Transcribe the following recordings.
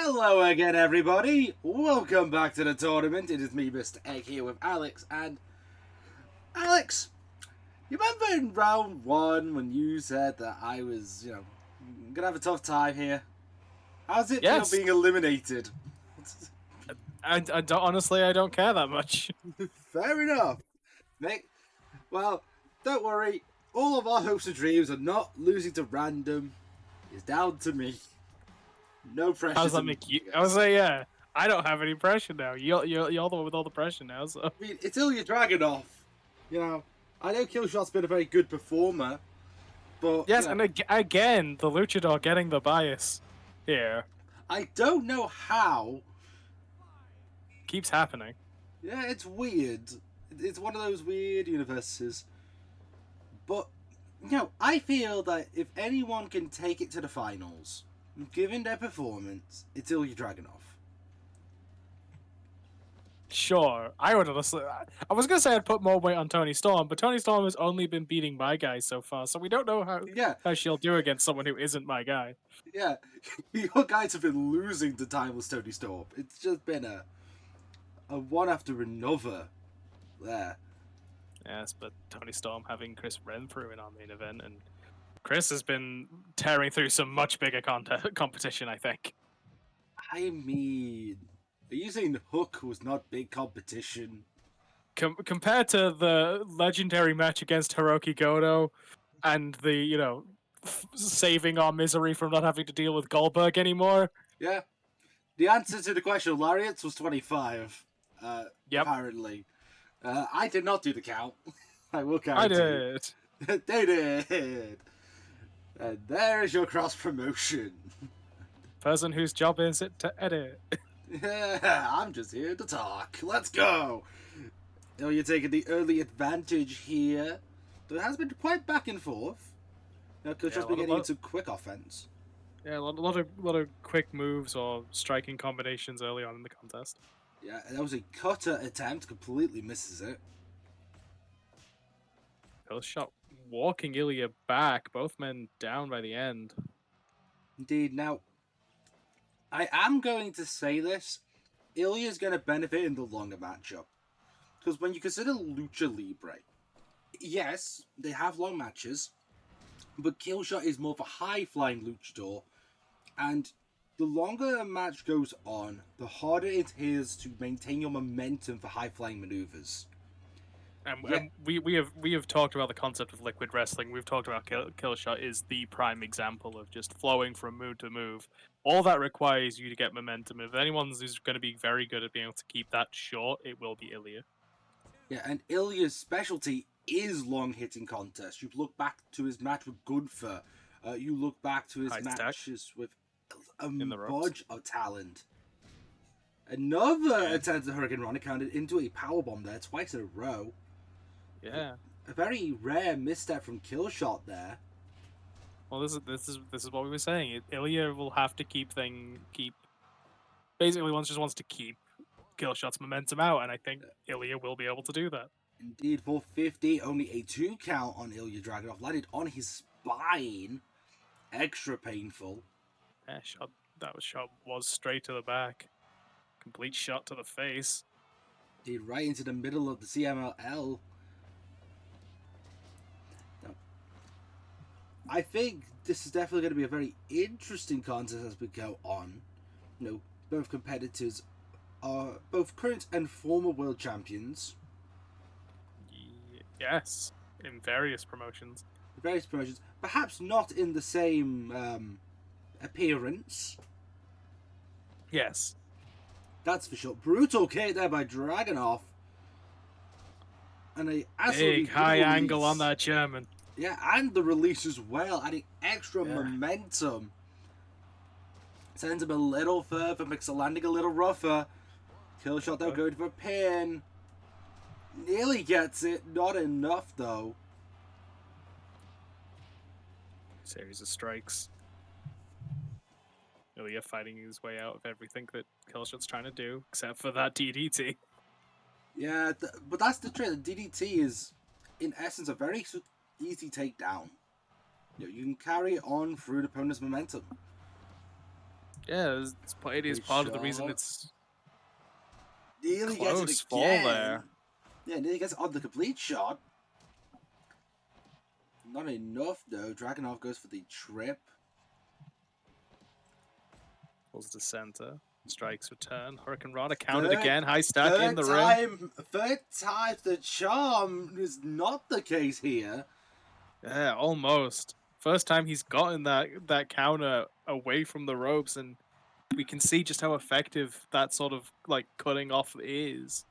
Hello again, everybody. Welcome back to the tournament. It is me, Mr. Egg, here with Alex. And Alex, you remember in round one when you said that I was, gonna have a tough time here? How's it feel being eliminated? I don't, honestly, I don't care that much. Fair enough, mate. Well, don't worry. All of our hopes and dreams are not losing to random. It's down to me. No pressure. How does that make you? I was like, yeah, I don't have any pressure now. You're the one with all the pressure now. So I mean, it's Ilya Dragunov. I know Killshot's been a very good performer, but yes, and again, the luchador getting the bias here. I don't know how. Keeps happening. Yeah, it's weird. It's one of those weird universes. But I feel that if anyone can take it to the finals, given their performance, it's Ilya Dragunov. Sure, I would honestly. I was gonna say I'd put more weight on Tony Storm, but Tony Storm has only been beating my guy so far, so we don't know how she'll do against someone who isn't my guy. Yeah, your guys have been losing to timeless Tony Storm. It's just been a one after another there. Yes, but Tony Storm having Chris Renfrew in our main event, and Chris has been tearing through some much bigger competition, I think. I mean, are you saying Hook was not big competition? Compared to the legendary match against Hiroki Goto and the, saving our misery from not having to deal with Goldberg anymore. Yeah. The answer to the question of Lariats was 25, apparently. I did not do the count. I will count. I did. They did. And there is your cross-promotion. Person whose job is it to edit. Yeah, I'm just here to talk. Let's go. You're taking the early advantage here. There has been quite back and forth. Could just be getting into quick offense. Yeah, a lot of quick moves or striking combinations early on in the contest. Yeah, that was a cutter attempt. Completely misses it. Shot walking Ilya back. Both men down by the end. Indeed. Now, I am going to say this. Ilya's going to benefit in the longer matchup. Because when you consider Lucha Libre, yes, they have long matches, but Killshot is more of a high-flying luchador, and the longer a match goes on, the harder it is to maintain your momentum for high-flying maneuvers. And we have talked about the concept of liquid wrestling. We've talked about Killshot is the prime example of just flowing from move to move. All that requires you to get momentum. If anyone's who's going to be very good at being able to keep that short, it will be Ilya. Yeah, and Ilya's specialty is long-hitting contests. You look back to his match with Gunther. You look back to his matches with a bunch of talent. Another attempt at Hurricane Rana counted into a powerbomb there twice in a row. Yeah. A very rare misstep from Killshot there. Well, this is what we were saying. Ilya will have to basically wants to keep Killshot's momentum out, and I think Ilya will be able to do that. Indeed, 450, only a 2 count on Ilya Dragunov. Landed on his spine. Extra painful. Yeah, shot was straight to the back. Complete shot to the face. Indeed, right into the middle of the CMLL. Now, I think this is definitely going to be a very interesting contest as we go on. Both competitors are both current and former world champions. Yes, in various promotions. Perhaps not in the same appearance. Yes. That's for sure. Brutal kick there by Dragunov. And a big high angle on that German. Yeah, and the release as well, adding extra momentum. Sends him a little further, makes the landing a little rougher. Killshot though going for a pin. Nearly gets it, not enough though. Series of strikes. Ilya fighting his way out of everything that Killshot's trying to do, except for that DDT. Yeah, but that's the trick. The DDT is, in essence, a very easy takedown. You can carry it on through the opponent's momentum. Yeah, it is Great part of the reason shot. it's Nearly gets it close fall there. again. Yeah, nearly gets it on the complete shot. Not enough though. Dragunov goes for the trip. Pulls to center. Strikes return. Hurricane Rana counted Third, again. High stack in the ring. third time the charm is not the case here. Yeah, almost. First time he's gotten that counter away from the ropes, and we can see just how effective that sort of like cutting off is.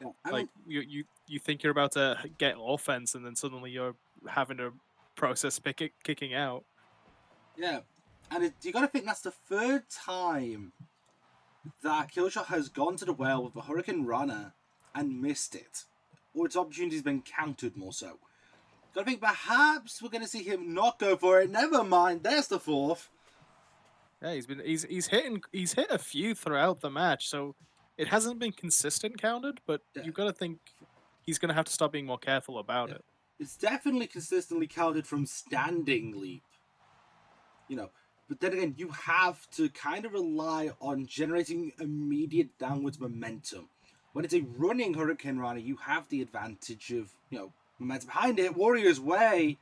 Yeah, Like you think you're about to get offense, and then suddenly you're having to process kicking out. yeah, and you got to think that's the third time that Killshot has gone to the well with the Hurricane Runner and missed it, or its opportunity's been countered more so. Got to think perhaps we're going to see him not go for it. Never mind, there's the fourth. Yeah, he's hit a few throughout the match, so it hasn't been consistent counted. But Yeah, you've got to think he's going to have to start being more careful about yeah. it. It's definitely consistently counted from standing leap. But then again, you have to kind of rely on generating immediate downwards momentum. When it's a running Hurricane Rana, you have the advantage of, momentum behind it. Warrior's Way.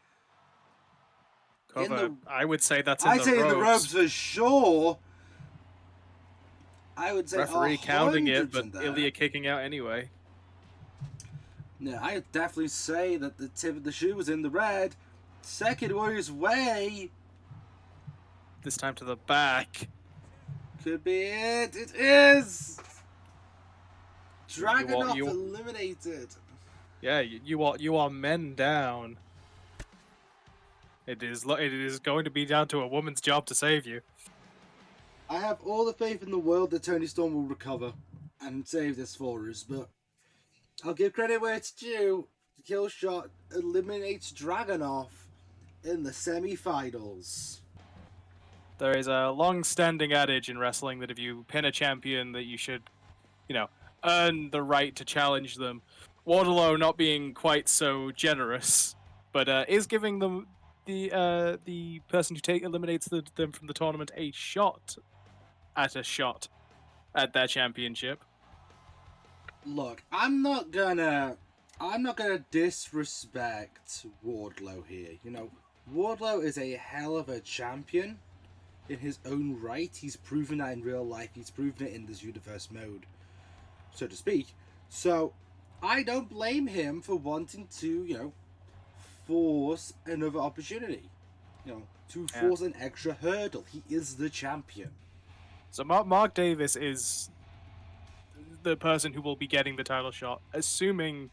Cover, I would say that's in I'd the say in the ropes ropes. for sure. I would say Referee counting it, but 100% there. Ilya kicking out anyway. Yeah, I would definitely say that the tip of the shoe was in the red. Second Warrior's Way. This time to the back. Could be it. It is. Dragunov eliminated. Yeah, you are men down. It is going to be down to a woman's job to save you. I have all the faith in the world that Tony Storm will recover and save this for us, but I'll give credit where it's due. Killshot eliminates Dragunov in the semi-finals. There is a long-standing adage in wrestling that if you pin a champion, that you should, earn the right to challenge them. Wardlow not being quite so generous, but is giving them the person who eliminates them from the tournament a shot at their championship. Look, I'm not gonna disrespect Wardlow here. Wardlow is a hell of a champion in his own right. He's proven that in real life. He's proven it in this universe mode, so to speak. So I don't blame him for wanting to, force another opportunity. To force an extra hurdle. He is the champion. So Mark Davis is the person who will be getting the title shot, assuming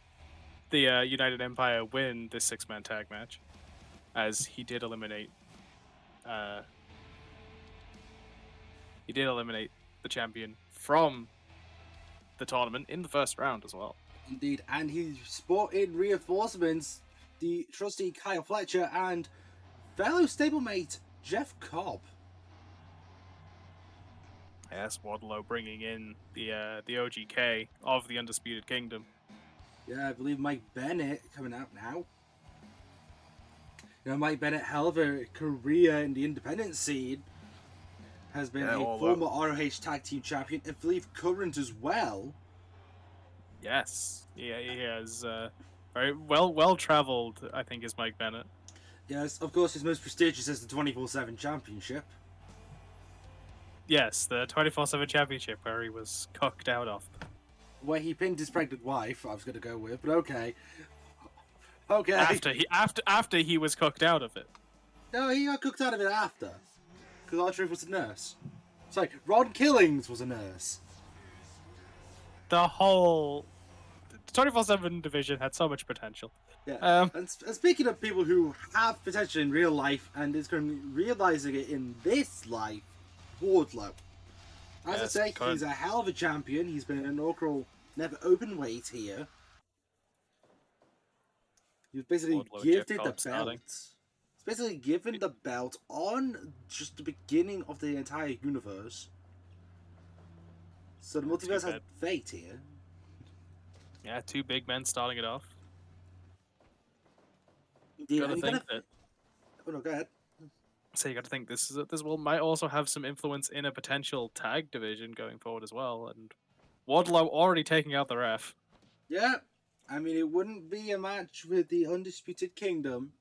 the United Empire win this 6-man tag match, as he did eliminate the champion from the tournament in the first round as well. Indeed, and he brought in reinforcements, the trusty Kyle Fletcher and fellow stablemate Jeff Cobb. Yes, Wardlow bringing in the OGK of the Undisputed Kingdom. Yeah, I believe Mike Bennett coming out now. Mike Bennett, hell of a career in the independent scene, has been a former ROH Tag Team Champion, I believe current as well. Yes, yeah, he has very well traveled. I think is Mike Bennett. Yes, of course, his most prestigious is the 24/7 Championship. Yes, the 24/7 Championship, where he was cooked out of. Where he pinned his pregnant wife, I was going to go with, but okay. Okay. After he was cooked out of it. No, he got cooked out of it after. Because R-Truth was a nurse. Sorry, Ron Killings was a nurse. The whole 24/7 division had so much potential. Yeah. And speaking of people who have potential in real life and is going to be realizing it in this life, Wardlow. As I say, he's a hell of a champion. He's been an inaugural never open weight here. He was basically gifted the belt. He's basically given the belt on just the beginning of the entire universe. So the multiverse has fate here. Yeah, two big men starting it off. Yeah, gotta think that. Oh no, go ahead. So you got to think this will might also have some influence in a potential tag division going forward as well. And Wardlow already taking out the ref. Yeah, I mean, it wouldn't be a match with the Undisputed Kingdom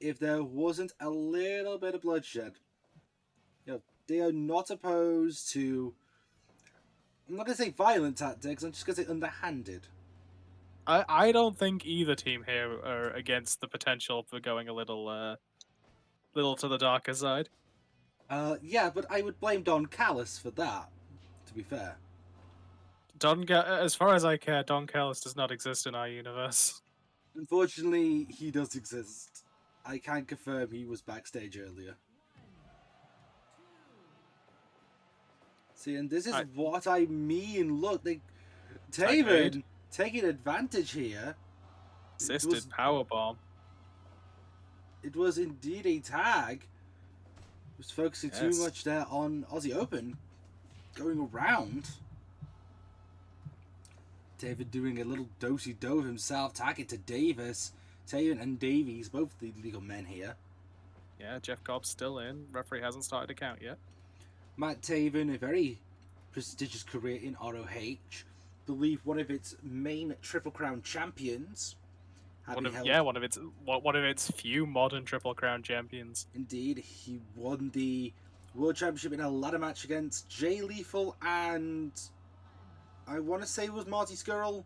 if there wasn't a little bit of bloodshed. They are not opposed to, I'm not going to say violent tactics, I'm just going to say underhanded. I don't think either team here are against the potential for going a little to the darker side. Yeah, but I would blame Don Callis for that, to be fair. As far as I care, Don Callis does not exist in our universe. Unfortunately, he does exist. I can confirm he was backstage earlier. See, and this is what I mean. Look, Taven taking advantage here. Assisted powerbomb. It was indeed a tag. Was focusing too much there on Aussie Open, going around. David doing a little do-si-do of himself, tagging to Davis. Taven and Davies, both the legal men here. Yeah, Jeff Cobb's still in. Referee hasn't started to count yet. Matt Taven, a very prestigious career in ROH. Believe one of its main Triple Crown champions. One of its few modern Triple Crown champions. Indeed, he won the World Championship in a ladder match against Jay Lethal and I want to say it was Marty Scurll.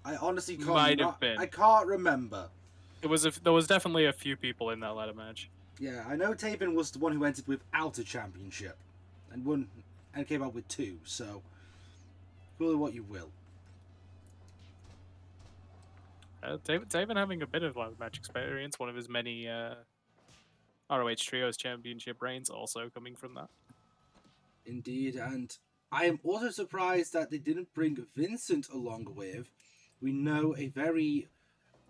I honestly can't. Might have been. I can't remember. There was definitely a few people in that ladder match. Yeah, I know Taven was the one who entered without a championship and won and came out with 2. So, call it what you will. Taven having a bit of ladder match experience. One of his many ROH Trios Championship reigns also coming from that. Indeed, and I am also surprised that they didn't bring Vincent along with. We know a very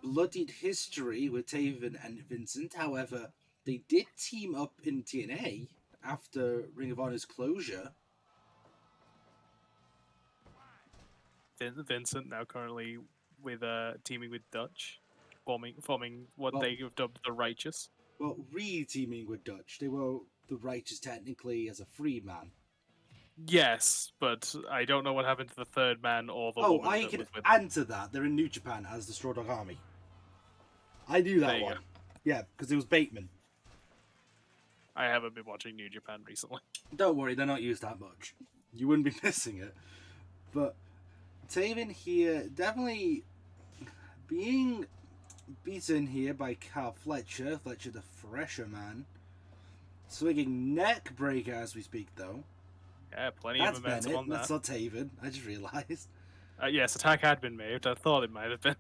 bloodied history with Taven and Vincent. However, they did team up in TNA after Ring of Honor's closure. Vincent now currently with teaming with Dutch, forming what they have dubbed the Righteous. Well, re-teaming with Dutch. They were the Righteous technically as a free man. Yes, but I don't know what happened to the third man or the woman I can answer that. They're in New Japan as the Straw Dog Army. I knew that one. Go. Yeah, because it was Bateman. I haven't been watching New Japan recently. Don't worry, they're not used that much. You wouldn't be missing it. But Taven here definitely being beaten here by Carl Fletcher. Fletcher, the fresher man. Swinging neck breaker as we speak, though. Yeah, plenty of momentum on that. That's not Taven. I just realised. Yes, attack had been made. I thought it might have been.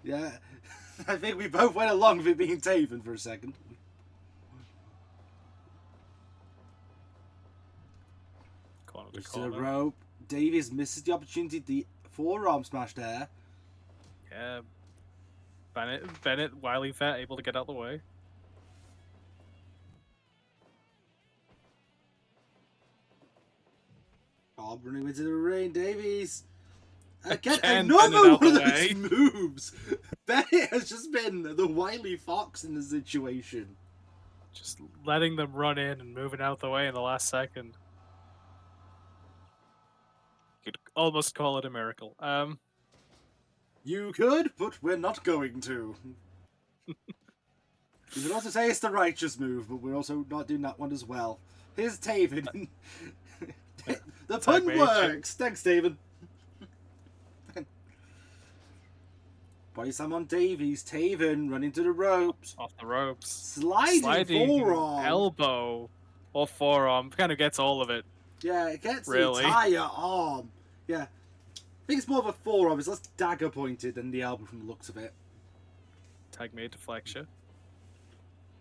Yeah, I think we both went along with it being Taven for a second. Corner to the rope. Davies misses the opportunity. The forearm smash there. Yeah. Bennett, wily fat, able to get out of the way. Cobb running into the ring. Davies. Again, another one of those moves. Bennett has just been the wily fox in the situation. Just letting them run in and moving out the way in the last second. You could almost call it a miracle. You could, but we're not going to. You could also say it's the righteous move, but we're also not doing that one as well. Here's Taven. The pun works! Thanks, Taven. Body slam on Davies. Taven running to the ropes. Off the ropes. Sliding forearm. Elbow. Or forearm. Kind of gets all of it. Yeah, it gets the entire arm. Yeah. I think it's more of a forearm. It's less dagger pointed than the elbow from the looks of it. Tag made to Fletcher.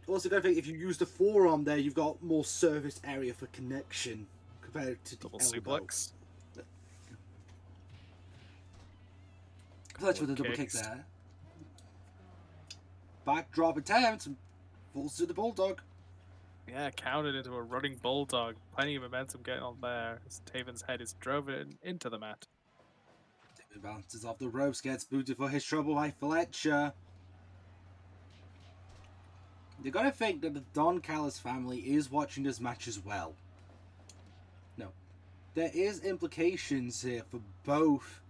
Also, don't think if you use the forearm there, you've got more surface area for connection compared to the elbow. Suplex. Fletcher with a double kick there. Backdrop attempt. Falls to the Bulldog. Yeah, counted into a running Bulldog. Plenty of momentum getting on there. As Taven's head is drove into the mat. Taven bounces off the ropes, gets booted for his trouble by Fletcher. You gotta think that the Don Callis family is watching this match as well. No. There is implications here for both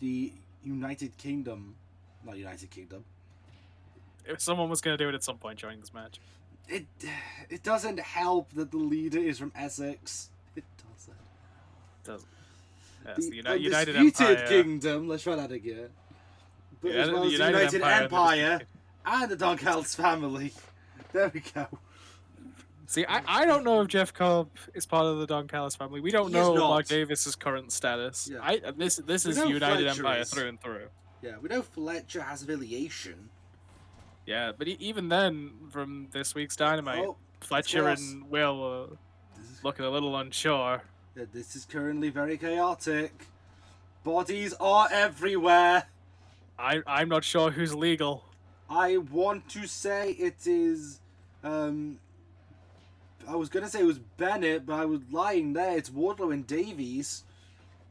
the United Kingdom. Not United Kingdom. If someone was going to do it at some point during this match. It doesn't help that the leader is from Essex. It doesn't. Yes, The United Undisputed Empire. Kingdom, let's try that again. But Yeah, as well the as the United United Empire Empire and the Don Callis family. There we go. See, I don't know if Jeff Cobb is part of the Don Callis family. We don't He is know not. Mark Davis's current status. Yeah. This We is know United Fletcher Empire is. through and through. Yeah, we know Fletcher has affiliation. Yeah, but even then, from this week's Dynamite, Fletcher and Will are looking a little unsure. Yeah, this is currently very chaotic. Bodies are everywhere. I'm not sure who's legal. I want to say it is. I was gonna say it was Bennett, but I was lying there. It's Wardlow and Davies.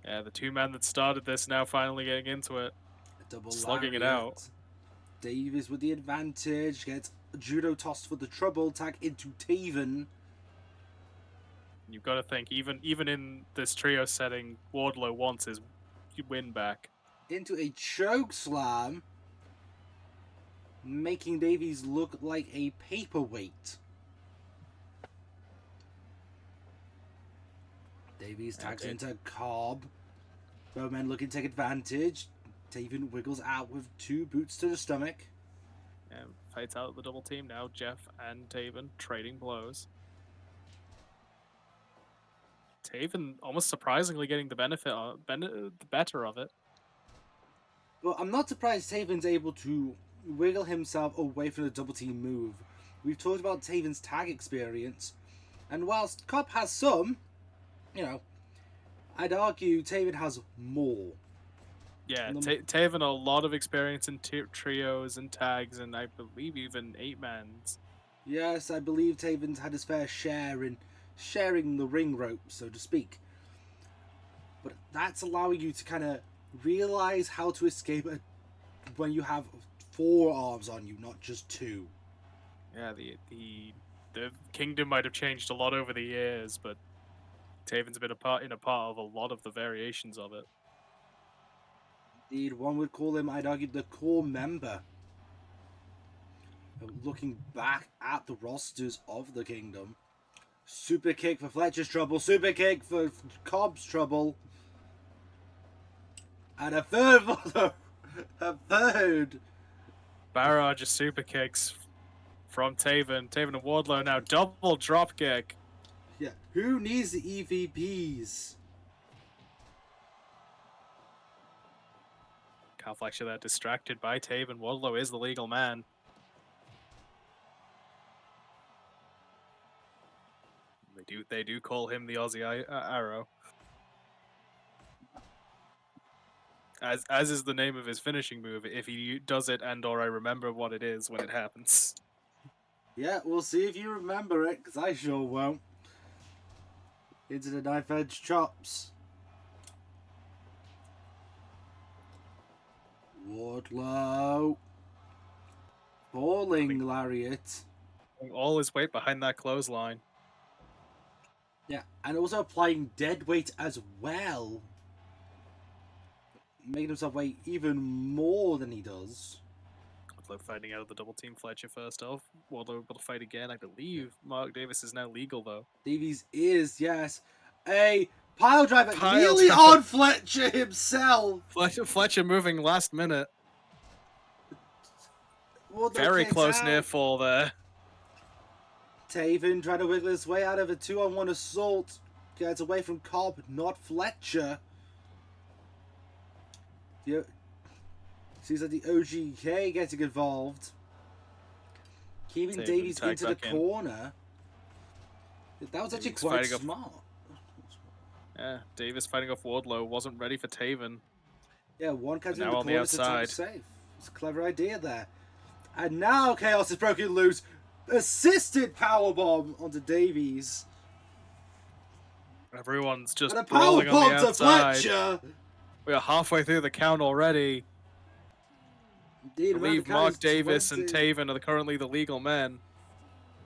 Yeah, the two men that started this now finally getting into it. Double slugging it lariat. out. Davies with the advantage. Gets judo tossed for the trouble. Tag into Taven. You've got to think, even in this trio setting, Wardlow wants his win back. Into a choke slam. Making Davies look like a paperweight. Davies tags into Cobb. Both men looking to take advantage. Taven wiggles out with 2 boots to the stomach. And fights out the double team now. Jeff and Taven trading blows. Taven almost surprisingly getting the the better of it. Well, I'm not surprised Taven's able to wiggle himself away from the double team move. We've talked about Taven's tag experience, and whilst Cobb has some, I'd argue Taven has more. Yeah, Taven a lot of experience in trios and tags, and I believe even 8-mans. Yes, I believe Taven's had his fair share in sharing the ring rope, so to speak. But that's allowing you to kind of realize how to escape when you have 4 arms on you, not just 2. Yeah, the kingdom might have changed a lot over the years, but Taven's been a part of a lot of the variations of it. Indeed, one would call him, I'd argue, the core member. Looking back at the rosters of the kingdom. Super kick for Fletcher's trouble. Super kick for Cobb's trouble. And a third follow. A third. Barrage of super kicks from Taven. Taven and Wardlow now double drop kick. Yeah. Who needs the EVPs? Cal Fletcher there distracted by Taven. Wardlow is the legal man. They do call him the Aussie Arrow. As is the name of his finishing move, if he does it and/or I remember what it is when it happens. Yeah, we'll see if you remember it, because I sure won't. Into the knife-edge chops. Wardlow. Falling lariat. All his weight behind that clothesline. Yeah, and also applying dead weight as well. Making himself weigh even more than he does. Wardlow fighting out of the double team. Fletcher first off. Wardlow able to fight again. I believe Mark Davis is now legal though. Davies is, yes. A pile driver nearly on Fletcher himself. Fletcher moving last minute. Wardlow very close near fall there. Taven trying to wiggle his way out of a 2-on-1 assault. Gets away from Cobb, not Fletcher. Seems like the OGK getting involved. Keeping Taven Davies into the in. corner. That was actually quite smart. Yeah, Davis fighting off Wardlow. Wasn't ready for Taven. Yeah, one comes in now the on the corner to top outside. safe. It's a clever idea there. And now Chaos is broken loose. Assisted powerbomb onto Davies. Everyone's just And a brawling on the powerbomb to outside. Fletcher. We are halfway through the count already. Indeed, I believe Mark Davis and Taven are currently the legal men.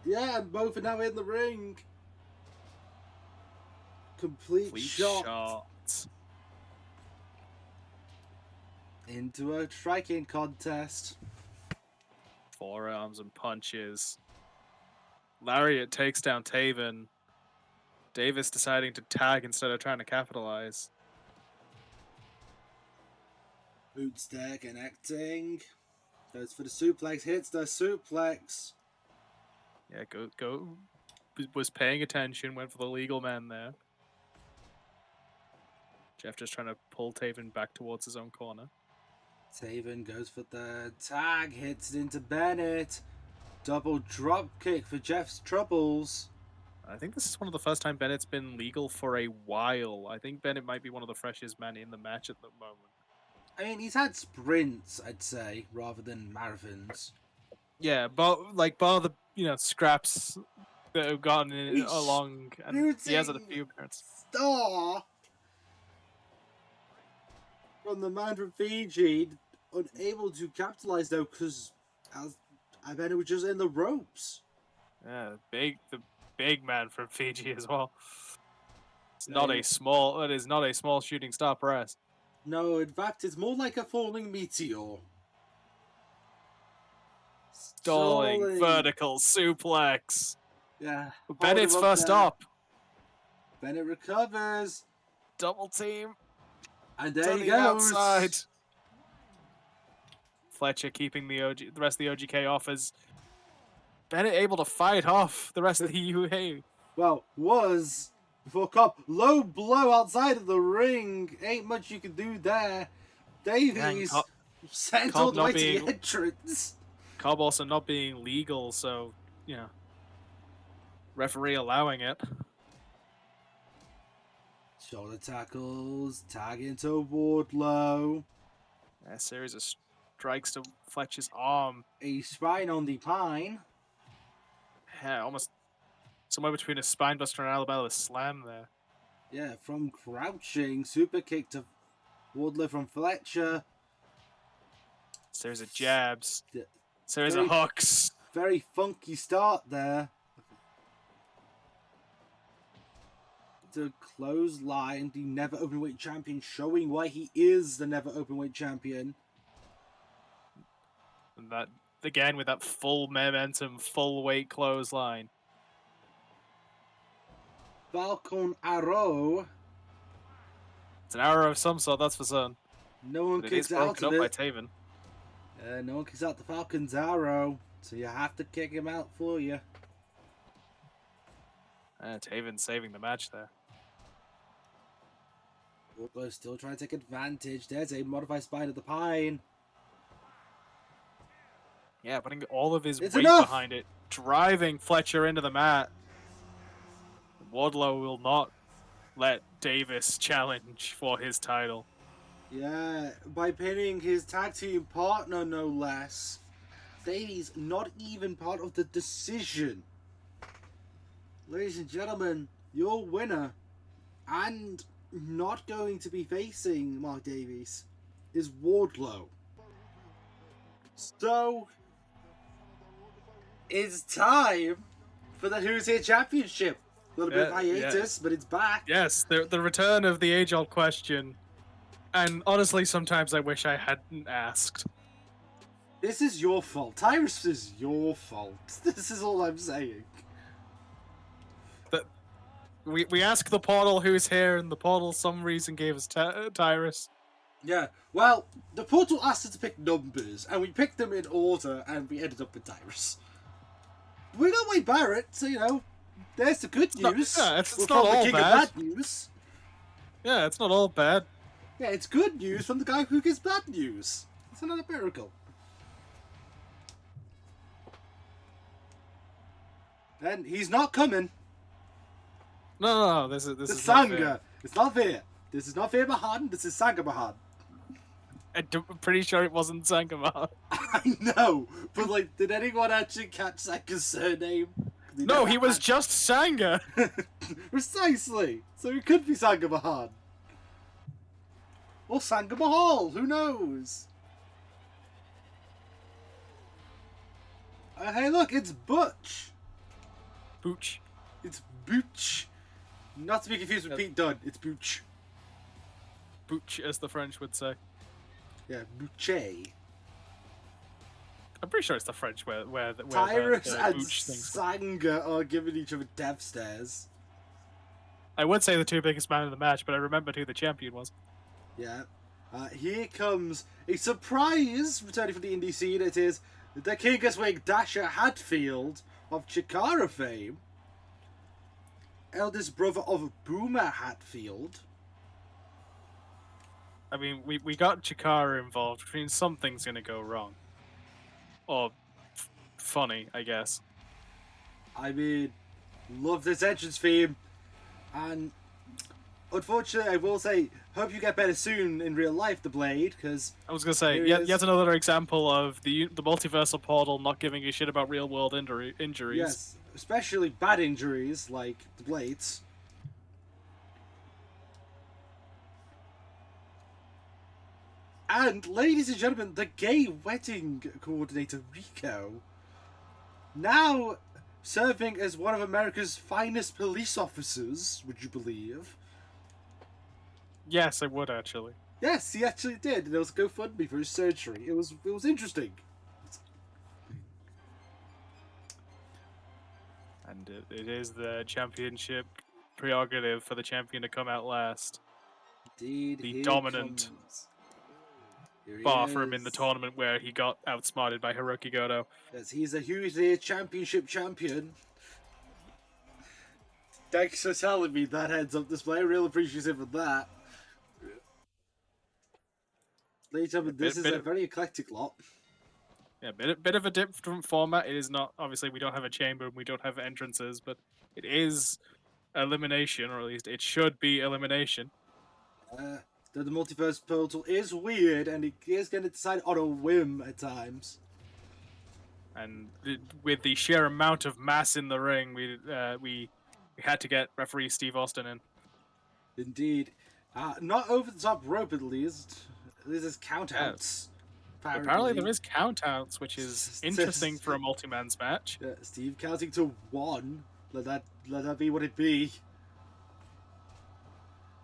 Yeah, and both are now in the ring. Complete shot. Into a striking contest. Forearms and punches. Lariat takes down Taven. Davis deciding to tag instead of trying to capitalize. Boot stare connecting. Goes for the suplex, hits the suplex. Yeah, go. Was paying attention, went for the legal man there. Jeff just trying to pull Taven back towards his own corner. Taven goes for the tag, hits it into Bennett. Double drop kick for Jeff's troubles. I think this is one of the first time Bennett's been legal for a while. I think Bennett might be one of the freshest men in the match at the moment. I mean, he's had sprints, I'd say, rather than marathons. Yeah, but like bar the scraps that have gotten along, and he has had a few appearances. Star from the man from Fiji, unable to capitalize though, because I bet it was just in the ropes. Yeah, the big man from Fiji as well. It's not a small. It is not a small shooting star press. No, in fact, it's more like a falling meteor. Stalling vertical suplex. Yeah. Bennett's first up. Bennett recovers. Double team. And there he goes. Outside. Fletcher keeping the rest of the OGK off as Bennett able to fight off the rest of the UA. Well, was before Cobb. Low blow outside of the ring. Ain't much you can do there. Davies sent all the way to the entrance. Cobb also not being legal, so, referee allowing it. Shoulder tackles, tag into Wardlow. A series of strikes to Fletcher's arm. A spine on the pine. Yeah, almost somewhere between a spinebuster and Alabama slam there. Yeah, from crouching, super kick to Wardlow from Fletcher. Series of jabs. Series of hooks. Very funky start there. The clothesline, the never openweight champion, showing why he is the never openweight champion. And that again with that full momentum, full weight clothesline. Falcon Arrow. It's an arrow of some sort, that's for certain. No one kicks out of it. Broken up by Taven. No one kicks out the Falcon's arrow, so you have to kick him out for you. Taven saving the match there. Wardlow still trying to take advantage. There's a modified spine of the pine. Yeah, putting all of his weight enough behind it, driving Fletcher into the mat. Wardlow will not let Davis challenge for his title. Yeah, by pinning his tag team partner, no less. Davies not even part of the decision. Ladies and gentlemen, your winner, and not going to be facing Mark Davies, is Wardlow. So, it's time for the Who's Here Championship. A little bit of hiatus, but it's back. Yes, the return of the age-old question. And honestly, sometimes I wish I hadn't asked. This is your fault. Tyrus is your fault. This is all I'm saying. We asked the portal who's here, and the portal some reason gave us Tyrus. Yeah, well, the portal asked us to pick numbers, and we picked them in order, and we ended up with Tyrus. We got Wade Barrett, so, there's the good news. It's not all bad. Bad news. Yeah, it's not all bad. Yeah, it's good news from the guy who gives bad news. It's another miracle. And he's not coming. No, this is Sangha. It's not fair. This is not fair Mahan. This is Sangha Mahan. I'm pretty sure it wasn't Sangha. I know, but did anyone actually catch Sangha's surname? No, he was just Sangha. Precisely. So it could be Sangha Mahan. Or Sangha Mahal. Who knows? Hey, look, it's Butch. Booch. It's Booch. Not to be confused with Pete Dunne. It's Booch. Booch, as the French would say. Yeah, Boucher. I'm pretty sure it's the French where Tyrus the and Booch things. Sanga are giving each other death stares. I would say the two biggest men in the match, but I remembered who the champion was. Yeah. Here comes a surprise returning from the indie scene. It is the King of Swing Dasher Hatfield of Chikara fame. Eldest brother of Boomer Hatfield. I mean, we got Chikara involved, which means something's going to go wrong. Or funny, I guess. I mean, love this entrance theme. And unfortunately, I will say, hope you get better soon in real life, the Blade, because... I was going to say, yet another example of the multiversal portal not giving a shit about real-world injuries. Yes, especially bad injuries, like the Blades. And, ladies and gentlemen, the gay wedding coordinator, Rico, now serving as one of America's finest police officers, would you believe? Yes, I would, actually. Yes, he actually did. There was a GoFundMe for his surgery. It was interesting. And it is the championship prerogative for the champion to come out last. Indeed, the dominant bar for him in the tournament where he got outsmarted by Hiroki Goto. Yes, he's a Huey championship champion. Thanks for telling me that heads-up display. I really appreciate it for that. Ladies and gentlemen, this is a very eclectic lot. Yeah, bit of a different format. It is not, obviously, we don't have a chamber and we don't have entrances, but it is elimination, or at least it should be elimination. The multiverse portal is weird, and it is going to decide on a whim at times. And with the sheer amount of mass in the ring, we had to get referee Steve Austin in. Indeed. Not over the top rope, at least. This is countouts. Yeah. Apparently there is countouts, which is interesting for a multi-man's match. Steve counting to 1. Let that be what it be.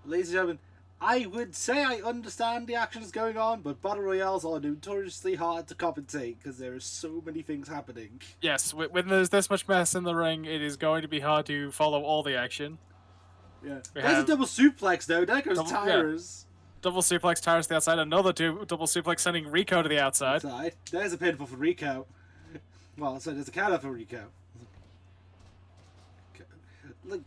Ladies and gentlemen, I would say I understand the actions going on, but Battle Royales are notoriously hard to compensate because there are so many things happening. Yes, when there's this much mess in the ring, it is going to be hard to follow all the action. Yeah. There's a double suplex, though. There goes Tyrus. Yeah. Double suplex Tyrus to the outside. Another double suplex sending Rico to the outside. There's a pinfall for Rico. Well, so there's a counter for Rico. Like,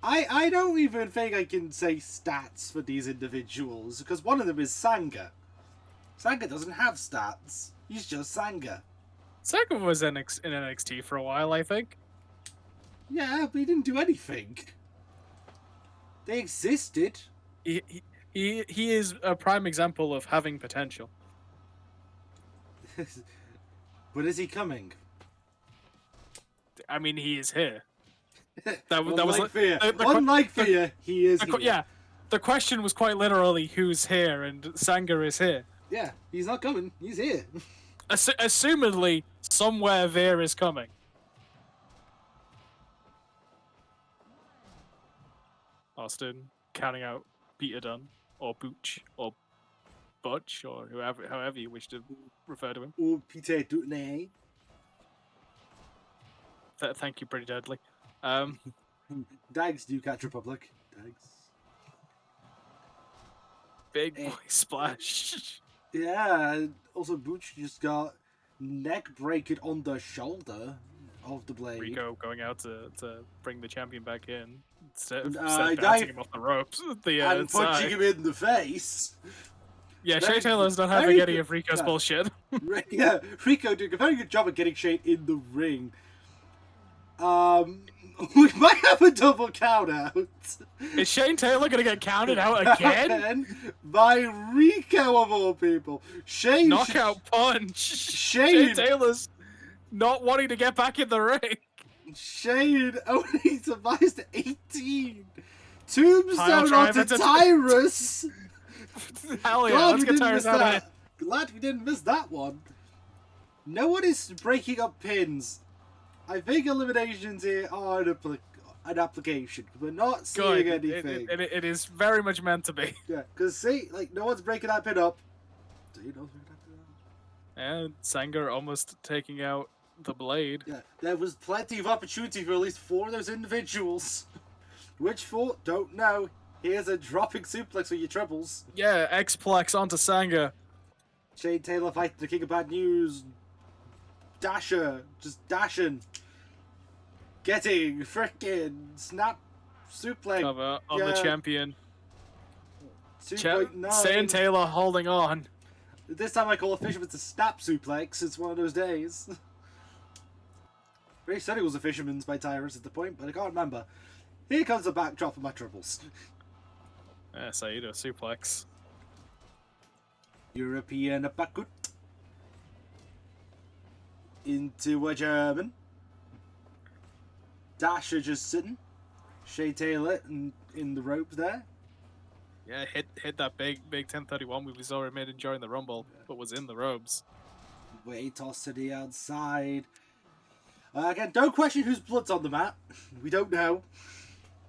I don't even think I can say stats for these individuals, because one of them is Sanga. Sanga doesn't have stats. He's just Sanga. Sanga was in NXT for a while, I think. Yeah, but he didn't do anything. They existed. He is a prime example of having potential. But is he coming? I mean, he is here. Unlike Fear, he is here. Yeah, the question was quite literally, who's here, and Sanga is here. Yeah, he's not coming. He's here. Assumedly, somewhere Veer is coming. Austin counting out Peter Dunne, or Booch, or Butch, or however you wish to refer to him. Or Peter Dunne. Thank you, Pretty Deadly. Dags do catch Republic. Dags. Big boy splash. Yeah, also Butch just got neck breaking on the shoulder of the Blade. Rico going out to bring the champion back in. Instead of bouncing him off the ropes. And punching him in the face. Yeah, Shane Taylor's not having any of Rico's bullshit. Yeah, Rico doing a very good job of getting Shane in the ring. We might have a double count out. Is Shane Taylor gonna get counted out again? By Rico of all people. Shane knockout punch. Shane Taylor's not wanting to get back in the ring. Shane only survives to 18. Tombstone onto Tyrus. Hell yeah, let's get Tyrus out of here. Glad we didn't miss that one. No one is breaking up pins. I think eliminations here are an application. We're not seeing Good. anything. It is very much meant to be. Yeah, because see, like, no one's breaking that pin up. Do you know who's breaking that pin up? And Sanger almost taking out the Blade. Yeah, there was plenty of opportunity for at least 4 of those individuals. Which 4? Don't know. Here's a dropping suplex for your triples. Yeah, X-Plex onto Sanger. Shane Taylor fighting the King of Bad News. Dasher, just dashing. Getting frickin' snap suplex. Cover on the champion. 2.9. Shane Taylor holding on. This time I call a fisherman's a snap suplex. It's one of those days. Ray said it was a fisherman's by Tyrus at the point, but I can't remember. Here comes a backdrop of my triples. Yeah, Saito suplex. European uppercut. Into a German. Dasher just sitting. Shea Taylor in the ropes there. Yeah, hit that big 1031 we already made during the Rumble, but was in the ropes. Way toss to the outside. Again, don't question whose blood's on the mat. We don't know.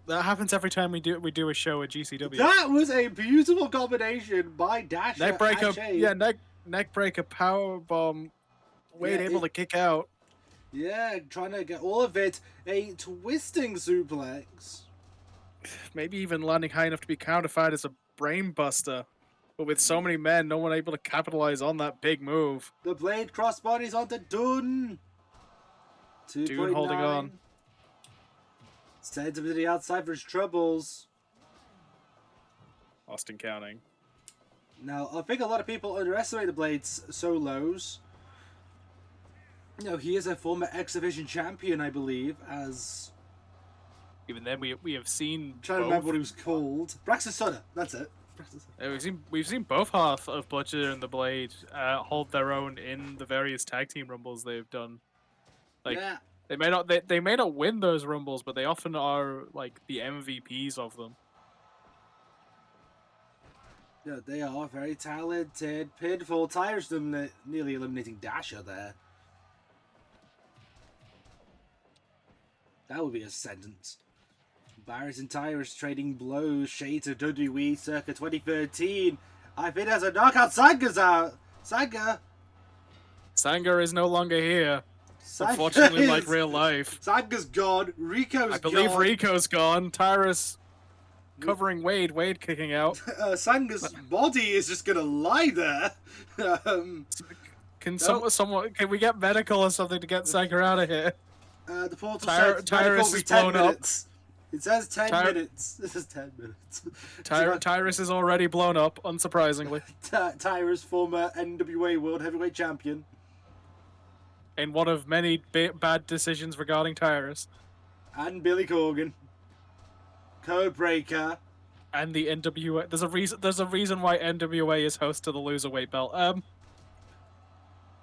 That happens every time we do a show at GCW. That was a beautiful combination by Dasher. Neck breaker, yeah, neck breaker, power bomb. Wade able to kick out. Yeah, trying to get all of it. A twisting suplex. Maybe even landing high enough to be counterfied as a brain buster. But with so many men, no one able to capitalize on that big move. The Blade crossbodies onto Dunn. Dunn holding on. Sends him to the outside for his troubles. Austin counting. Now, I think a lot of people underestimate the Blade's solos. You know, he is a former X Division champion, I believe, as... Even then, we have seen. I'm trying to remember what he was called. Braxton Sutter. That's it. We've seen both half of Butcher and the Blade hold their own in the various tag team rumbles they've done. Like yeah. they may not win those rumbles, but they often are like the MVPs of them. Yeah, they are very talented. Pinfall tires them, nearly eliminating Dasher there. That would be a sentence. Barrett and Tyrus trading blows. Shades of WWE circa 2013. I think there's a knockout. Sanger's out. Sanger is no longer here. Unfortunately, like real life. Sanger's gone. Rico's gone. I believe Rico's gone. Tyrus covering Wade. Wade kicking out. Sanger's body is just gonna lie there. Can we get medical or something to get Sanger out of here? The portal says Tyrus is blown up. It says 10 minutes. This is 10 minutes. Tyrus is already blown up, unsurprisingly. Tyrus, former NWA World Heavyweight Champion. In one of many bad decisions regarding Tyrus. And Billy Corgan. Codebreaker. And the NWA. There's a reason why NWA is host to the Loserweight belt.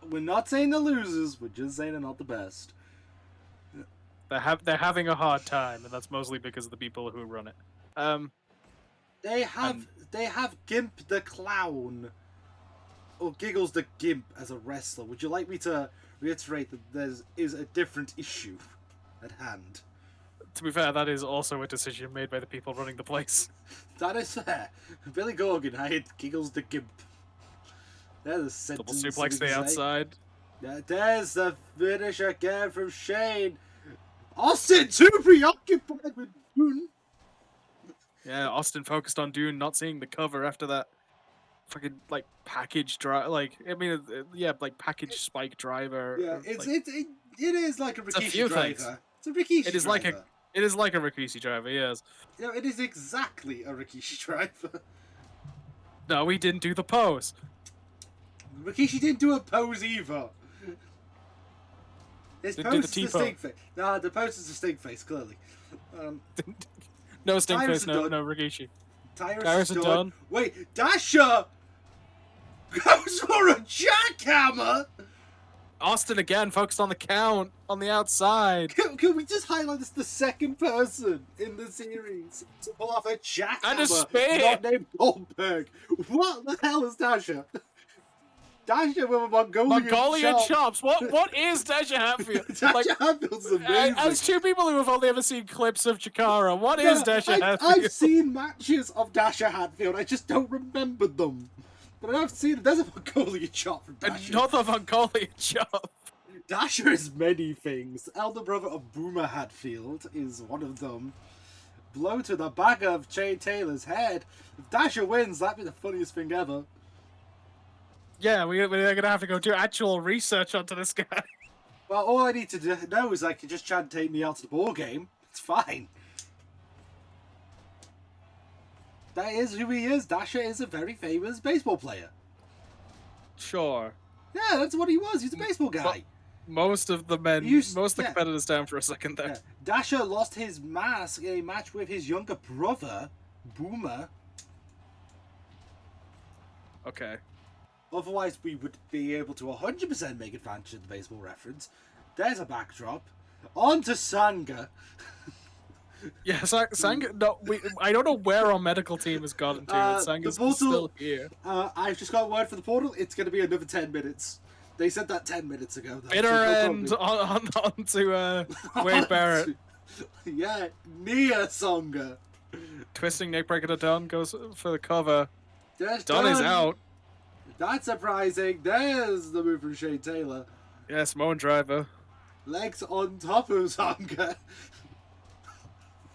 We're not saying the losers, we're just saying they're not the best. They're having a hard time, and that's mostly because of the people who run it. They have Gimp the Clown, or Giggles the Gimp as a wrestler. Would you like me to reiterate that there is a different issue at hand? To be fair, that is also a decision made by the people running the place. That is fair. Billy Corgan hired Giggles the Gimp. There's a sentence. Double suplex the outside. Yeah, there's the finish again from Shane. Austin too preoccupied with Dune. Yeah, Austin focused on Dune, not seeing the cover after that fucking like package drive. Like like package spike driver. Yeah, it is like a Rikishi driver. Things. It's a Rikishi It is driver. It is like a Rikishi driver. Yes. No, it is exactly a Rikishi driver. No, he didn't do the pose. Rikishi didn't do a pose either. His pose is the stink face. Nah, the pose is the stink face, clearly. No stink face, no Rikishi. Tyrus is done. Wait, Dasher goes for a jackhammer! Austin again, focused on the count, on the outside. Can we just highlight this? The second person in the series to pull off a jackhammer And a spear! not named Goldberg. What the hell is Dasher? Dasha with a Mongolian chop. chops. What is Dasha Hatfield? Dasha Hatfield's amazing. As two people who have only ever seen clips of Chikara, what is Dasha Hatfield? I've seen matches of Dasha Hatfield. I just don't remember them. But I've seen there's a Mongolian chop from Dasha. Another Mongolian chop. Dasha is many things. Elder brother of Boomer Hatfield is one of them. Blow to the back of Shane Taylor's head. If Dasha wins, that'd be the funniest thing ever. Yeah, we're gonna have to go do actual research onto this guy. Well, all I need to know is I can just chant "Take me out to the ball game." It's fine. That is who he is. Dasha is a very famous baseball player. Sure. Yeah, that's what he was. He's a baseball guy. Most of the competitors down for a second there. Yeah. Dasha lost his mask in a match with his younger brother, Boomer. Okay. Otherwise, we would be able to 100% make advantage of the baseball reference. There's a backdrop. On to Sangha. Yeah, Sangha. No, I don't know where our medical team has gotten to. Sanga's still here. I've just got a word for the portal. It's going to be another 10 minutes. They said that 10 minutes ago. Bitter end on to Wade Barrett. Yeah, Nia Songa. Twisting neckbreaker to Dunn goes for the cover. Dunn is out. That's surprising. There's the move from Shane Taylor. Yes, Moen Driver. Legs on top of Songa.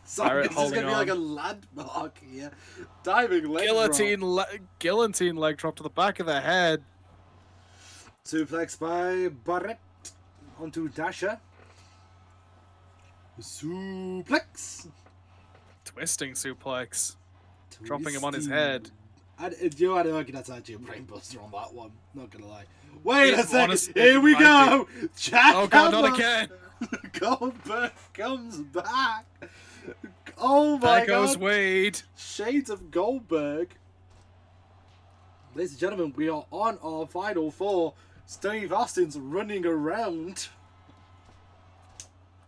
Songa's just going to be like a landmark here. Diving leg Guillotine leg drop to the back of the head. Suplex by Barrett onto Dasha. Suplex. Twisting suplex. Dropping him on his head. You had to argue that's actually a brainbuster on that one. Not gonna lie. Wait a second. Here we go. Jack. Oh god, not again. Goldberg comes back. Oh my god. There goes Wade. Shades of Goldberg. Ladies and gentlemen, we are on our final four. Steve Austin's running around.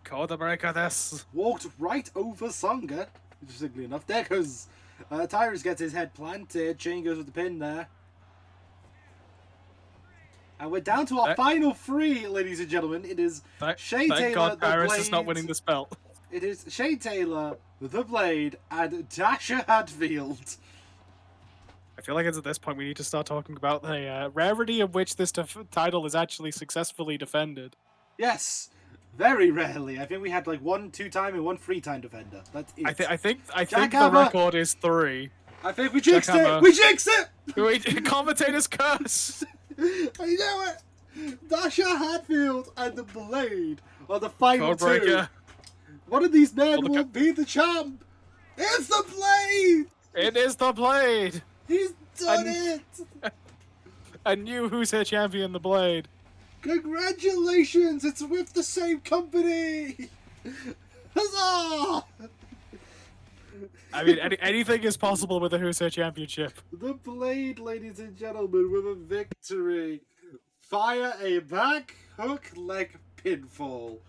Code breaker this. Walked right over Songa. Interestingly enough. There goes Tyrus gets his head planted. Shane goes with the pin there. And we're down to our final three, ladies and gentlemen. It is Shane Taylor, thank God the Tyrus Blade. is not winning this belt. It is Shane Taylor, the Blade, and Dasha Hatfield. I feel like it's at this point we need to start talking about the rarity of which this title is actually successfully defended. Yes, very rarely. I think we had like 1 2-time and 1 3-time defender. That's it. I think the record is 3. I think we jinxed it. We jinxed it. Commentator's curse. I know it. Dasha Hatfield and the Blade are the final two. One of these men will be the champ. It's the Blade. It is the Blade. He's done it! A new Who's Here champion, the Blade. Congratulations! It's with the same company! Huzzah! I mean, anything is possible with the Who's Here championship. The Blade, ladies and gentlemen, with a victory. Fire a back hook leg pinfall.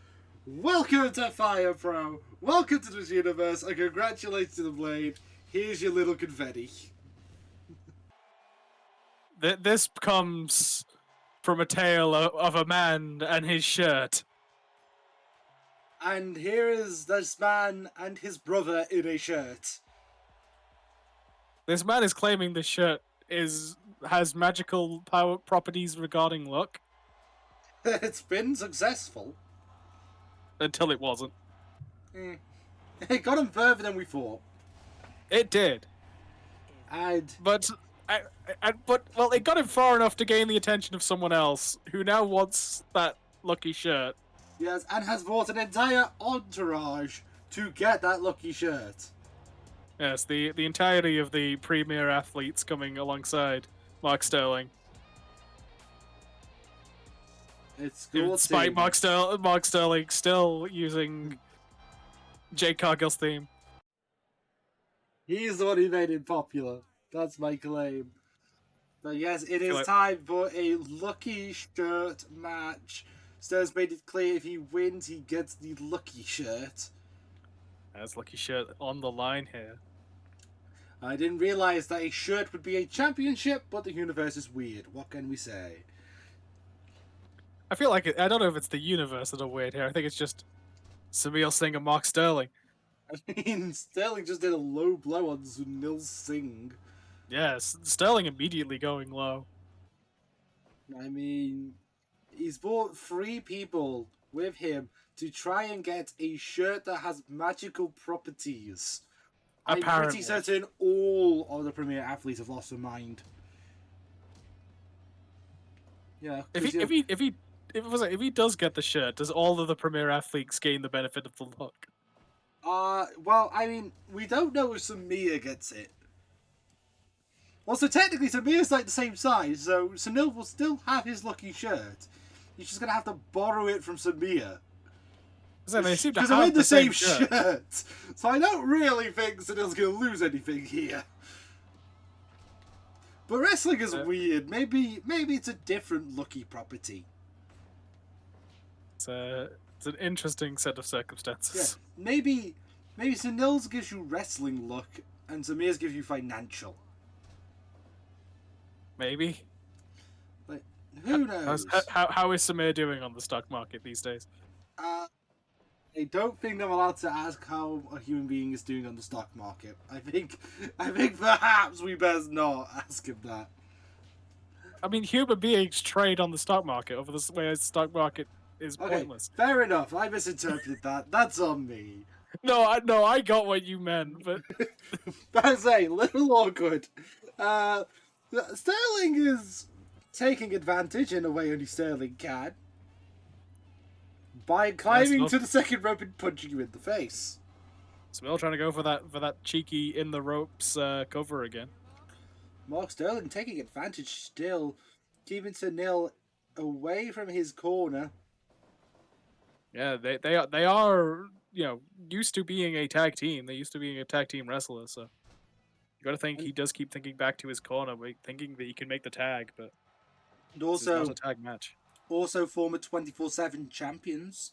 Welcome to Fire Pro. Welcome to this universe, and congratulations to the Blade. Here's your little confetti. This comes from a tale of a man and his shirt. And here is this man and his brother in a shirt. This man is claiming this shirt has magical power properties regarding luck. It's been successful. Until it wasn't. It got him further than we thought. It did. But it got him far enough to gain the attention of someone else who now wants that lucky shirt. Yes, and has brought an entire entourage to get that lucky shirt. Yes, the entirety of the premier athletes coming alongside Mark Sterling. It's cool. Despite Mark Sterling still using Jade Cargill's theme. He's the one who made it popular. That's my claim. But yes, it is time for a lucky shirt match. Ster's made it clear if he wins, he gets the lucky shirt. That's lucky shirt on the line here. I didn't realize that a shirt would be a championship, but the universe is weird. What can we say? I feel like I don't know if it's the universe that are weird here. I think it's just Samir Singh and Mark Sterling. I mean, Sterling just did a low blow on Sunil Singh. Yes, Sterling immediately going low. I mean, he's brought 3 people with him to try and get a shirt that has magical properties. I'm Apparently. pretty certain all of the premier athletes have lost their mind. Yeah. If he does get the shirt, does all of the premier athletes gain the benefit of the look? Well, I mean, we don't know if Samir gets it. Well, so technically Samir's like the same size, so Sunil will still have his lucky shirt. He's just gonna have to borrow it from Samir. So they seem to Because have they're in the same shirt. shirt. So I don't really think Sunil's gonna lose anything here. But wrestling is weird. Maybe it's a different lucky property. It's an interesting set of circumstances. Yeah. Maybe Sunil's gives you wrestling luck and Samir's gives you financial. Maybe. Like, who knows? How is Samir doing on the stock market these days? I don't think I'm allowed to ask how a human being is doing on the stock market. I think perhaps we best not ask him that. I mean, human beings trade on the stock market, over the way the stock market is pointless. Fair enough. I misinterpreted that. That's on me. No, I got what you meant, but I say, little awkward. Sterling is taking advantage in a way only Sterling can. By climbing to the second rope and punching you in the face. Smil trying to go for that cheeky in the ropes cover again. Mark Sterling taking advantage still, keeping Sunil away from his corner. Yeah, they are used to being a tag team. They used to being a tag team wrestler. So you got to think he does keep thinking back to his corner, thinking that he can make the tag, but also this is not a tag match. Also, former 24/7 champions.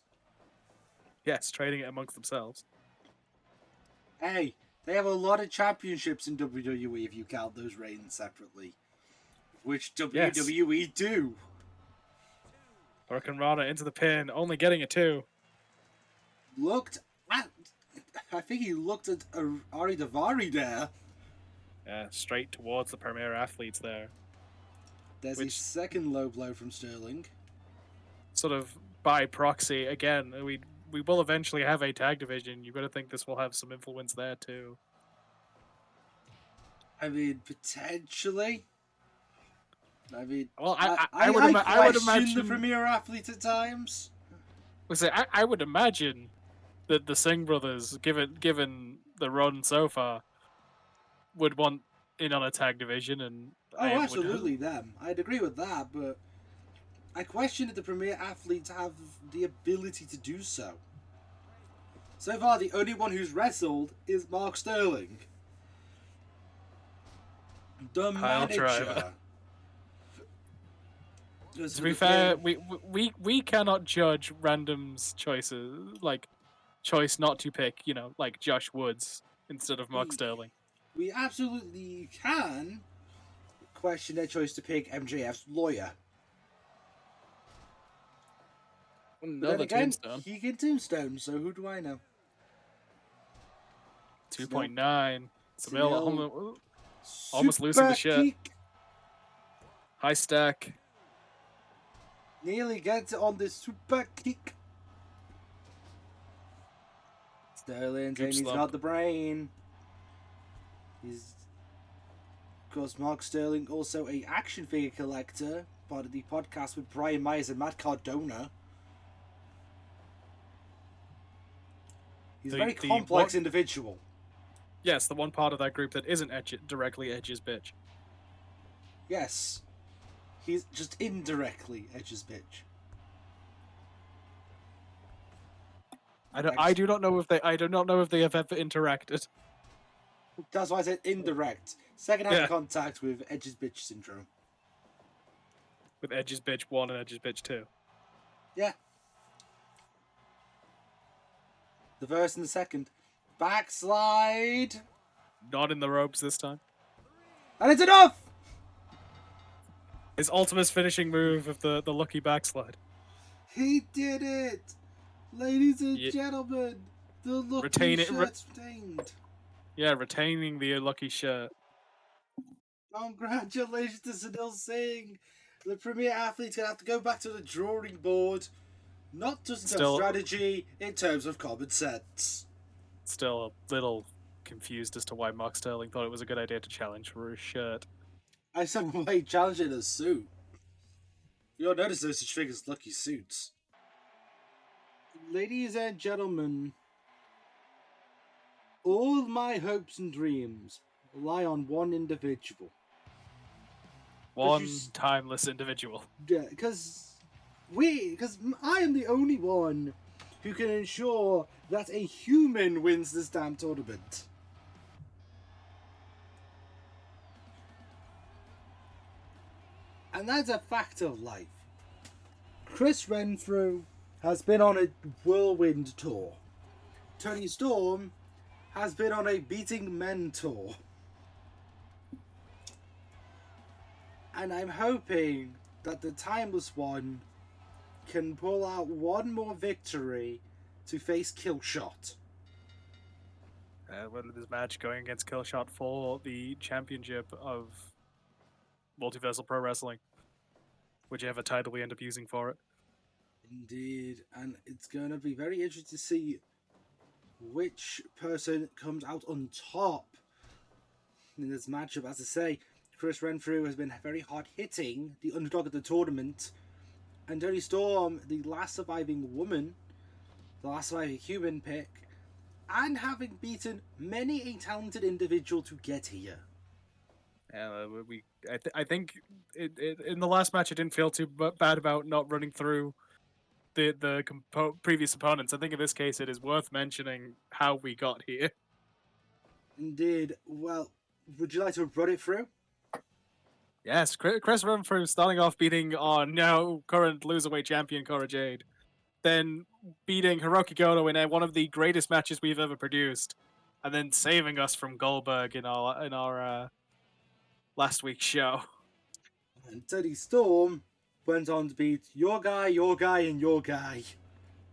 Yes, trading it amongst themselves. Hey, they have a lot of championships in WWE if you count those reigns separately. Which WWE do. Hurricane Rana into the pin, only getting a 2. I think he looked at Ari Daivari there. Yeah, straight towards the premier athletes there. There's a second low blow from Sterling. Sort of by proxy, again, we will eventually have a tag division. You've got to think this will have some influence there too. I mean, potentially. I mean, well, I would imagine the premier athlete at times. I would imagine that the Singh brothers, given the run so far, would want in on a tag division, and absolutely them. I'd agree with that, but I question if the premier athletes have the ability to do so. So far, the only one who's wrestled is Mark Sterling, the manager. To be fair, we cannot judge random's choices, like choice not to pick, like Josh Woods instead of Mark Sterling. We absolutely can question their choice to pick MJF's lawyer. Another tombstone. He can tombstone, so who do I know? 2.9. Samil almost losing the shit. High stack. Nearly gets it on this super kick. Sterling saying he's got the brain. He's, of course, Mark Sterling, also a action figure collector, part of the podcast with Brian Myers and Matt Cardona. He's a very complex individual. Yes, the one part of that group that isn't directly Edge's bitch. Yes. He's just indirectly Edge's bitch. I do not know if they have ever interacted. That's why I said indirect. Second-hand contact with Edge's bitch syndrome. With Edge's bitch 1 and Edge's bitch 2. Yeah. The first and the second. Backslide. Not in the ropes this time. And it's enough! His ultimate finishing move of the lucky backslide. He did it! Ladies and Yeah. gentlemen, the lucky Retain it- shirt's retained. Yeah, retaining the lucky shirt. Congratulations to Sunil Singh. The premier athlete's going to have to go back to the drawing board. Not just in terms of strategy, in terms of common sense. Still a little confused as to why Mark Sterling thought it was a good idea to challenge for his shirt. I said, why challenge in a suit? You'll notice there's such thing as lucky suits. Ladies and gentlemen, all my hopes and dreams lie on one individual. One timeless individual. Yeah, because I am the only one who can ensure that a human wins this damn tournament. And that's a fact of life. Chris Renfrew has been on a whirlwind tour. Tony Storm has been on a beating men tour. And I'm hoping that the Timeless One can pull out one more victory to face Killshot. Well, this match going against Killshot for the championship of Multiversal Pro Wrestling. Whichever title we end up using for it. Indeed, and it's going to be very interesting to see which person comes out on top in this matchup. As I say, Chris Renfrew has been very hard hitting, the underdog of the tournament, and Toni Storm, the last surviving woman, the last surviving human pick, and having beaten many a talented individual to get here. I think in the last match, I didn't feel too bad about not running through the previous opponents. I think in this case, it is worth mentioning how we got here. Indeed. Well, would you like to run it through? Yes, Chris Renfrew starting off beating our now current loserweight champion Cora Jade, then beating Hiroki Goto in one of the greatest matches we've ever produced, and then saving us from Goldberg in our last week's show. And Toni Storm went on to beat your guy, and your guy.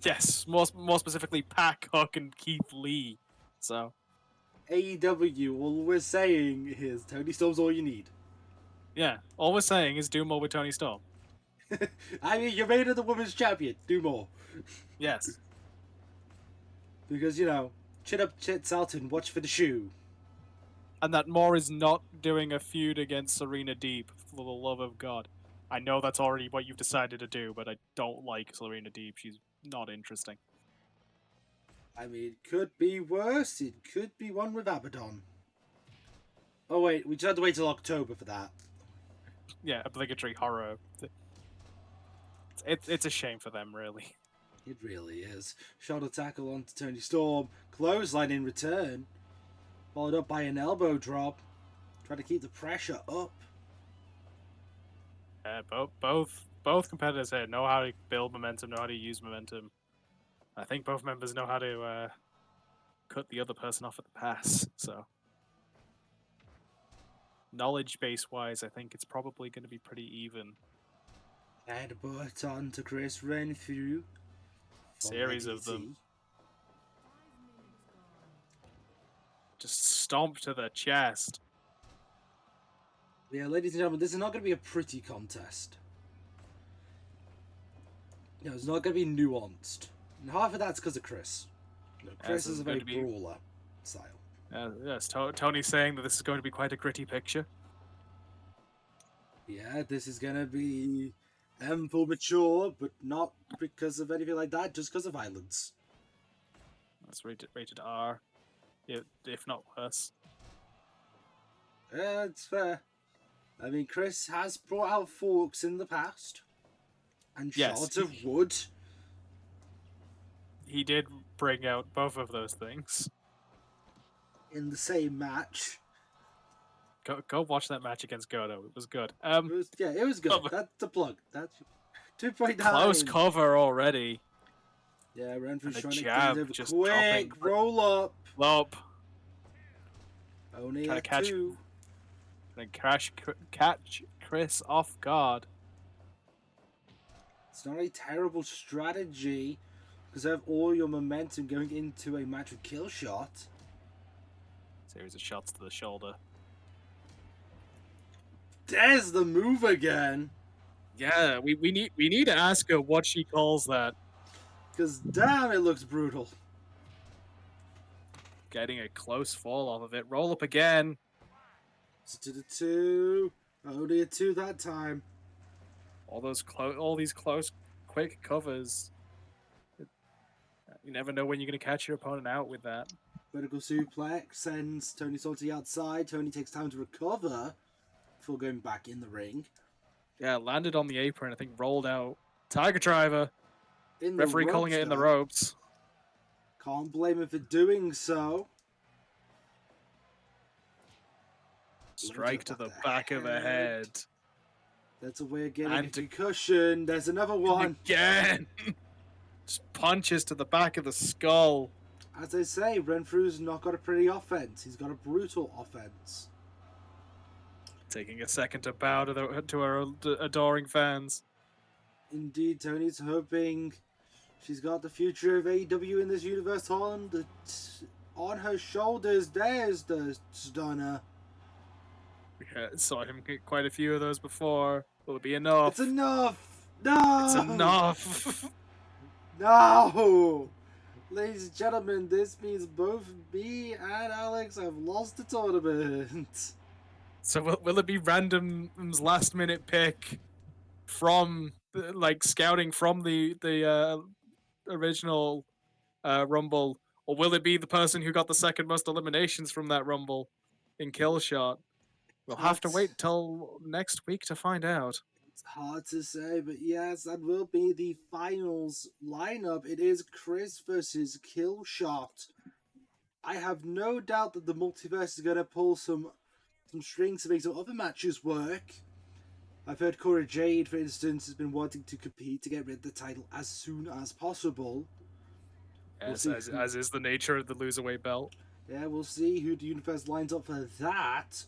Yes, more specifically, Pac, Hook, and Keith Lee. So AEW, all we're saying is Toni Storm's all you need. Yeah, all we're saying is do more with Toni Storm. I mean, you made her the women's champion. Do more. Yes. Because, chin up, chits out, and watch for the shoe. And that more is not doing a feud against Serena Deeb, for the love of God. I know that's already what you've decided to do, but I don't like Serena Deeb. She's not interesting. I mean, it could be worse. It could be one with Abaddon. Oh, wait, we just have to wait till October for that. Yeah, obligatory horror. It's a shame for them, really. It really is. Shoulder tackle onto Toni Storm. Clothesline in return. Followed up by an elbow drop. Try to keep the pressure up. Both competitors here know how to build momentum, know how to use momentum. I think both members know how to cut the other person off at the pass. So, knowledge base wise, I think it's probably going to be pretty even. Headbutt onto Chris Renfrew. Series of them. Just stomp to the chest. Yeah, ladies and gentlemen, this is not going to be a pretty contest. It's not going to be nuanced. And half of that's because of Chris. Chris is a very brawler style. Yes, Tony's saying that this is going to be quite a gritty picture. Yeah, this is going to be full mature, but not because of anything like that, just because of violence. That's rated R, if not worse. Yeah, it's fair. I mean, Chris has brought out forks in the past. And shards of wood. He did bring out both of those things. In the same match. Go watch that match against Goto. It was good. It was good. That's the plug. That's 2.9. Close cover already. Yeah, Renfrew's trying jab, to get just quick dropping. roll up. Nope. Only Trying at to catch, 2. catch Chris off guard. It's not a terrible strategy because you have all your momentum going into a match with Killshot. Series of shots to the shoulder. There's the move again. Yeah, we need to ask her what she calls that. Because damn, it looks brutal. Getting a close fall off of it. Roll up again. To the 2. Only a 2 that time. All these close, quick covers. You never know when you're going to catch your opponent out with that. Vertical suplex sends Tony Storm to the outside. Tony takes time to recover before going back in the ring. Yeah, landed on the apron. I think rolled out. Tiger Driver. In the Referee ropes, calling it in the though. ropes. Can't blame him for doing so. Strike to the back of the head. That's a way of getting a concussion. There's another one. Again. Just punches to the back of the skull. As I say, Renfrew's not got a pretty offense. He's got a brutal offense. Taking a second to bow to our adoring fans. Indeed, Tony's hoping she's got the future of AEW in this universe on her shoulders. There's the stunner. Yeah, saw him get quite a few of those before. Will it be enough? It's enough! No! It's enough! No! Ladies and gentlemen, this means both me and Alex have lost the tournament. So will it be Random's last minute pick from like scouting from the original Rumble, or will it be the person who got the second most eliminations from that Rumble in Killshot? We'll have to wait till next week to find out. It's hard to say, but yes, that will be the finals lineup. It is Chris versus Killshot. I have no doubt that the multiverse is going to pull some strings to make some other matches work. I've heard Cora Jade, for instance, has been wanting to compete to get rid of the title as soon as possible. Yes, as is the nature of the loserweight belt. Yeah, we'll see who the universe lines up for that.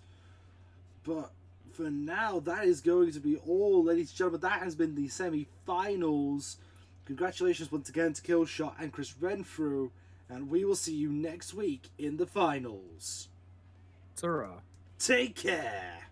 But for now, that is going to be all, ladies and gentlemen. That has been the semi-finals. Congratulations once again to Killshot and Chris Renfrew. And we will see you next week in the finals. Ta-ra. Take care.